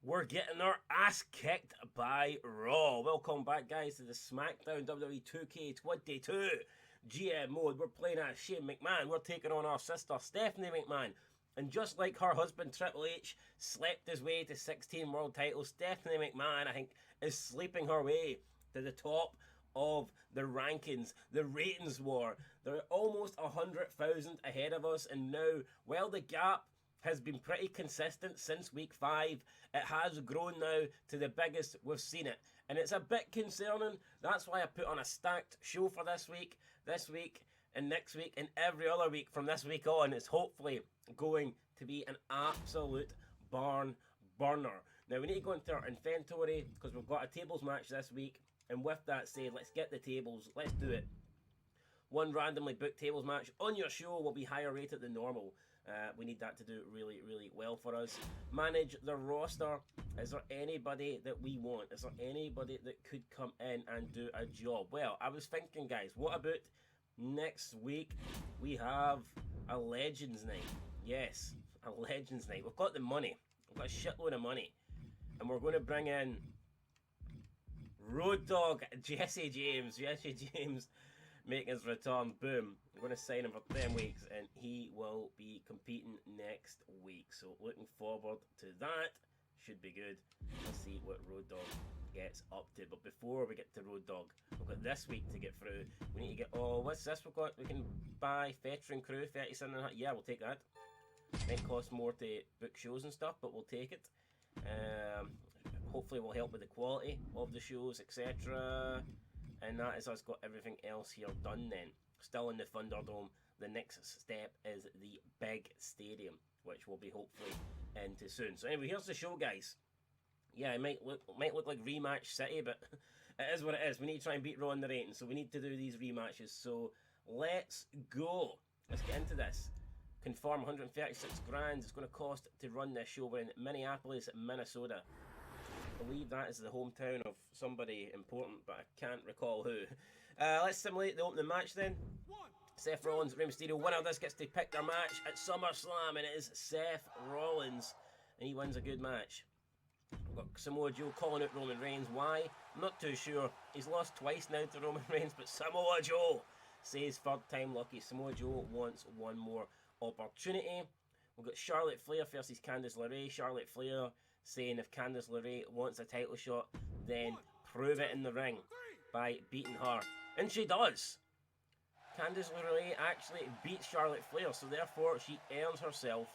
We're getting our ass kicked by Raw. Welcome back, guys, to the SmackDown WWE 2K22 GM mode. We're playing as Shane McMahon. We're taking on our sister Stephanie McMahon. And just like her husband Triple H slept his way to 16 world titles, Stephanie McMahon, I think, is sleeping her way to the top of the rankings, the ratings war. They're almost 100,000 ahead of us, and now, well, the gap has been pretty consistent since week 5. It has grown now to the biggest we've seen it, and it's a bit concerning. That's why I put on a stacked show for this week and next week and every other week from this week on. It's hopefully going to be an absolute barn burner. Now we need to go into our inventory because we've got a tables match this week, and with that said, let's get the tables. Let's do it. One randomly booked tables match on your show will be higher rated than normal. We need that to do really, really well for us. Manage the roster. Is there anybody that we want? Is there anybody that could come in and do a job? Well, I was thinking, guys, what about next week? We have a Legends Night. Yes, a Legends Night. We've got the money. We've got a shitload of money. And we're going to bring in Road Dogg Jesse James. Jesse James making his return. Boom. We're going to sign him for 10 weeks and he will be competing next week. So looking forward to that. Should be good. Let's see what Road Dogg gets up to. But before we get to Road Dogg, we've got this week to get through. We need to get, oh, what's this we've got? We can buy Veteran Crew, 37 and a half. Yeah, we'll take that. Might cost more to book shows and stuff, but we'll take it. Hopefully will help with the quality of the shows, etc. And that is us got everything else here done then. Still in the Thunderdome. The next step is the big stadium, which will be hopefully into soon. So anyway, here's the show, guys. Yeah, it might look like Rematch City, but it is what it is. We need to try and beat Raw in the ratings, so we need to do these rematches. So let's go. Let's get into this. Confirm 136 grand. It's going to cost to run this show. We're in Minneapolis, Minnesota. I believe that is the hometown of somebody important, but I can't recall who. Let's simulate the opening match then. Seth Rollins, Rey Mysterio. Winner of this gets to pick their match at SummerSlam, and it is Seth Rollins, and he wins a good match. We've got Samoa Joe calling out Roman Reigns. Why? I'm not too sure. He's lost twice now to Roman Reigns, but Samoa Joe says third time lucky. Samoa Joe wants one more opportunity. We've got Charlotte Flair versus Candice LeRae. Charlotte Flair saying if Candice LeRae wants a title shot, then prove it in the ring by beating her. And she does. Candice LeRae actually beats Charlotte Flair, so therefore she earns herself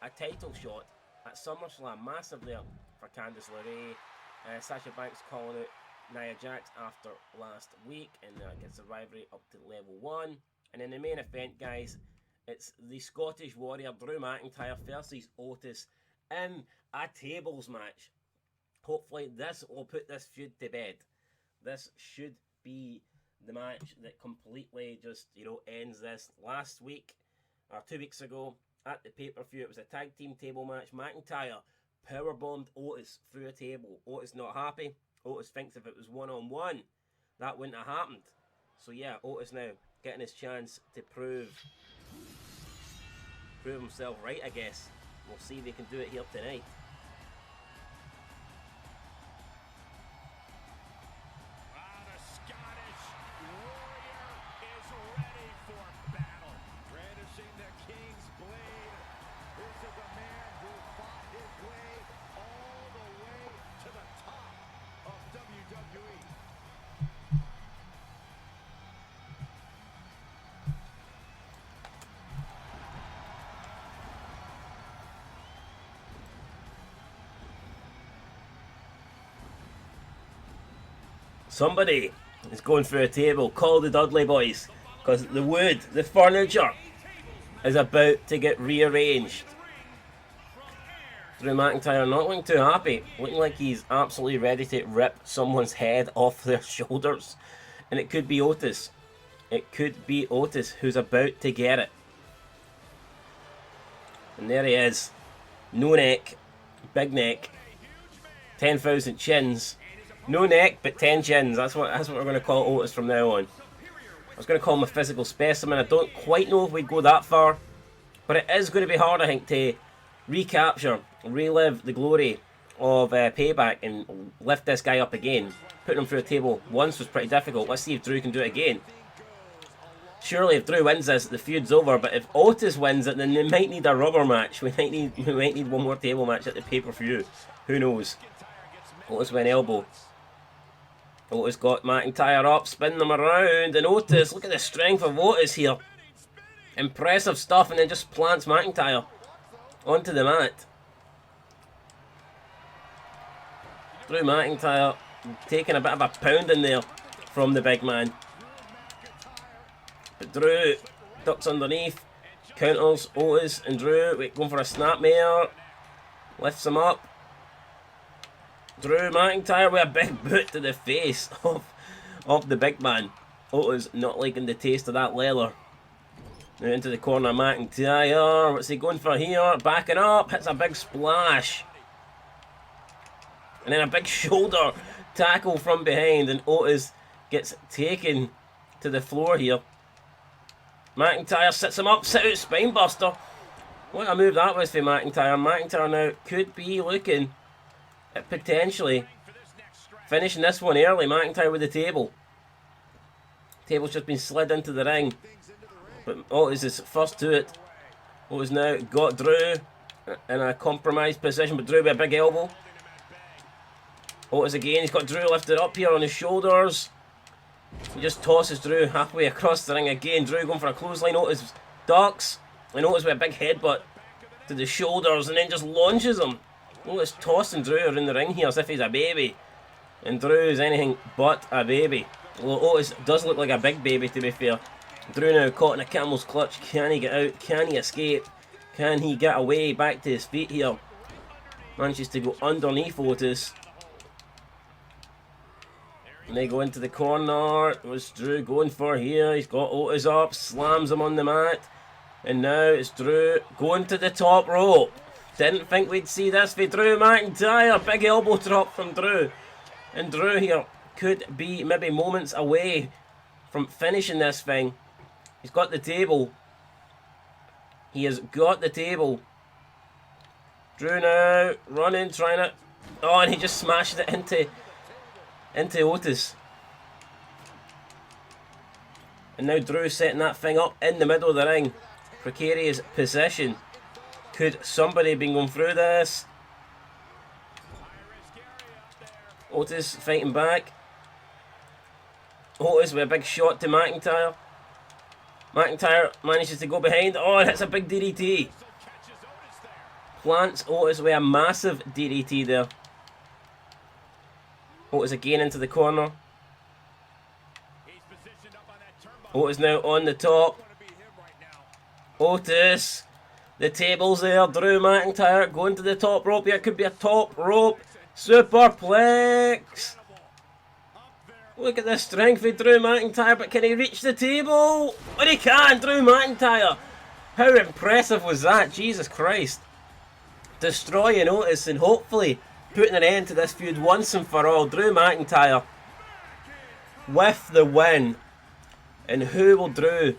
a title shot at SummerSlam. Massive there for Candice LeRae. Sasha Banks calling out Nia Jax after last week, and gets the rivalry up to level 1. And in the main event, guys, it's the Scottish Warrior Drew McIntyre versus Otis in a tables match. Hopefully this will put this feud to bed. This should be the match that completely just, ends this. Last week, or 2 weeks ago, at the pay-per-view, it was a tag team table match. McIntyre powerbombed Otis through a table. Otis not happy. Otis thinks if it was one-on-one, that wouldn't have happened. So yeah, Otis now getting his chance to prove himself right, I guess. We'll see if he can do it here tonight. The Scottish Warrior is ready for battle. Brandishing the King's Blade. This is a man who fought his way all the way to the top of WWE. Somebody is going through a table. Call the Dudley Boys, because the wood, the furniture, is about to get rearranged. Drew McIntyre not looking too happy, looking like he's absolutely ready to rip someone's head off their shoulders. And it could be Otis. It could be Otis who's about to get it. And there he is. No neck, big neck, 10,000 chins. No neck, but 10 chins. That's what we're going to call Otis from now on. I was going to call him a physical specimen. I don't quite know if we'd go that far. But it is going to be hard, I think, to recapture, relive the glory of Payback and lift this guy up again. Putting him through a table once was pretty difficult. Let's see if Drew can do it again. Surely if Drew wins this, the feud's over, but if Otis wins it, then they might need a rubber match. We might need one more table match at the pay-per-view. Who knows? Otis went elbow. Otis got McIntyre up, spin them around, and Otis, look at the strength of Otis here. Impressive stuff, and then just plants McIntyre onto the mat. Drew McIntyre taking a bit of a pounding there from the big man. But Drew ducks underneath, counters Otis and Drew. Wait, going for a snapmare. Lifts him up. Drew McIntyre with a big boot to the face of the big man. Otis not liking the taste of that leather. Now into the corner, McIntyre. What's he going for here? Backing up, hits a big splash. And then a big shoulder tackle from behind, and Otis gets taken to the floor here. McIntyre sits him up, sit out spinebuster. What a move that was for McIntyre. McIntyre now could be looking at potentially finishing this one early. McIntyre with the table. Table's just been slid into the ring. But Otis is first to it. Otis now got Drew in a compromised position, but Drew with a big elbow. Otis again, he's got Drew lifted up here on his shoulders. He just tosses Drew halfway across the ring again. Drew going for a clothesline. Otis ducks. And Otis with a big headbutt to the shoulders and then just launches him. Otis tossing Drew around the ring here as if he's a baby. And Drew is anything but a baby. Well, Otis does look like a big baby, to be fair. Drew now caught in a camel's clutch. Can he get out? Can he escape? Can he get away back to his feet here? Manages to go underneath Otis. And they go into the corner. What's Drew going for here? He's got Otis up, slams him on the mat. And now it's Drew going to the top rope. Didn't think we'd see this for Drew McIntyre. Big elbow drop from Drew. And Drew here could be maybe moments away from finishing this thing. He's got the table. He has got the table. Drew now running, trying it. Oh, and he just smashed it into Otis. And now Drew setting that thing up in the middle of the ring. Precarious position. Could somebody be going through this? Otis fighting back. Otis with a big shot to McIntyre. McIntyre manages to go behind. Oh, and hits a big DDT. Plants Otis with a massive DDT there. Otis again into the corner. Otis now on the top. Otis. The table's there. Drew McIntyre going to the top rope. Yeah, it could be a top rope superplex. Look at the strength of Drew McIntyre, but can he reach the table? But he can, Drew McIntyre. How impressive was that? Jesus Christ. Destroying Otis and hopefully putting an end to this feud once and for all. Drew McIntyre with the win. And who will Drew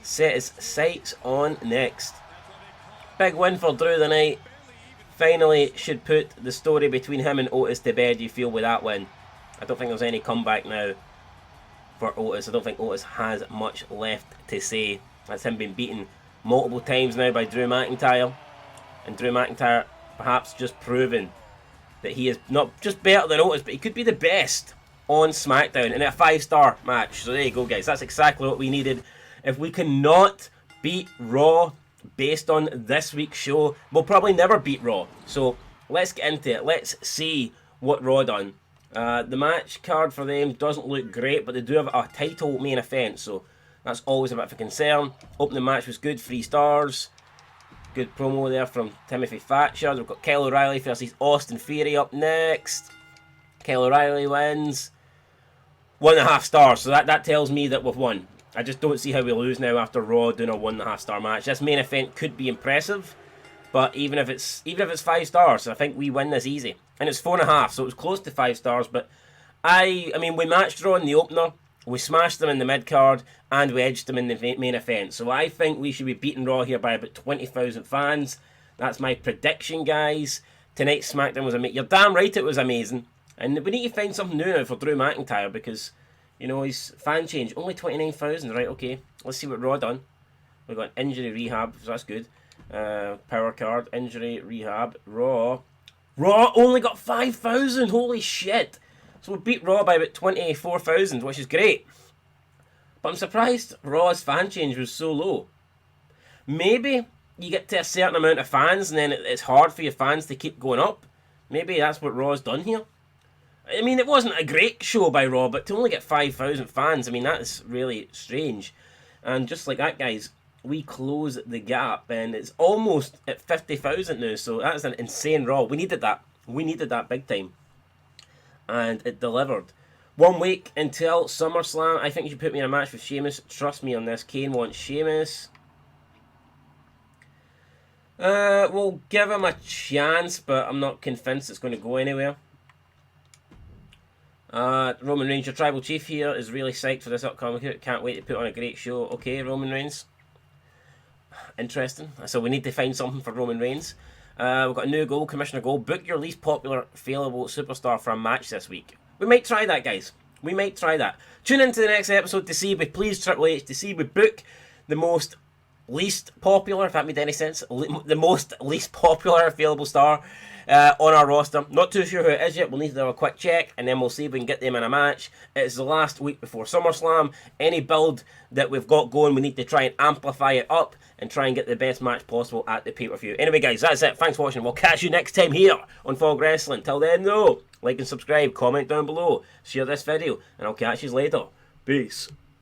set his sights on next? Big win for Drew tonight. Finally should put the story between him and Otis to bed, you feel, with that win. I don't think there's any comeback now for Otis. I don't think Otis has much left to say. That's him being beaten multiple times now by Drew McIntyre. And Drew McIntyre perhaps just proving that he is not just better than Otis, but he could be the best on SmackDown in a 5-star match. So there you go, guys. That's exactly what we needed. If we cannot beat Raw based on this week's show, we'll probably never beat Raw. So let's get into it. Let's see what Raw done. The match card for them doesn't look great, but they do have a title main event, so that's always a bit of a concern. Opening match was good, 3 stars. Good promo there from Timothy Thatcher. We've got Kyle O'Reilly versus Austin Theory up next. Kyle O'Reilly wins. 1.5 stars, so that tells me that we've won. I just don't see how we lose now after Raw doing a 1.5 star match. This main event could be impressive, but even if it's 5 stars, I think we win this easy. And it's 4.5, so it was close to 5 stars. But I mean, we matched Raw in the opener, we smashed them in the mid card, and we edged them in the main event. So I think we should be beating Raw here by about 20,000 fans. That's my prediction, guys. tonight's SmackDown was amazing. You're damn right it was amazing. And we need to find something new now for Drew McIntyre because, you know, his fan change, only 29,000. Right, okay. Let's see what Raw done. We've got injury rehab, so that's good. Power card, injury rehab, Raw. Raw only got 5,000. Holy shit! So we beat Raw by about 24,000, which is great. But I'm surprised Raw's fan change was so low. Maybe you get to a certain amount of fans and then it's hard for your fans to keep going up. Maybe that's what Raw's done here. I mean, it wasn't a great show by Raw, but to only get 5,000 fans, I mean, that's really strange. And just like that, guys, we close the gap, and it's almost at 50,000 now, so that's an insane Raw. We needed that. We needed that big time. And it delivered. 1 week until SummerSlam. I think you should put me in a match with Sheamus. Trust me on this. Kane wants Sheamus. We'll give him a chance, but I'm not convinced it's going to go anywhere. Roman Reigns, your tribal chief here, is really psyched for this upcoming. Can't wait to put on a great show. Okay, Roman Reigns. Interesting. So we need to find something for Roman Reigns. We've got a new goal, Commissioner Goal. Book your least popular failable superstar for a match this week. We might try that, guys. We might try that. Tune into the next episode to see if we please Triple H, to see if we book the most least popular, if that made any sense, the most least popular available star on our roster. Not too sure who it is yet. We'll need to do a quick check, and then we'll see if we can get them in a match. It's the last week before SummerSlam. Any build that we've got going, we need to try and amplify it up and try and get the best match possible at the pay-per-view. Anyway, guys, that's it. Thanks for watching. We'll catch you next time here on Fog Wrestling. Till then, though, like and subscribe, comment down below, share this video, and I'll catch you later. Peace.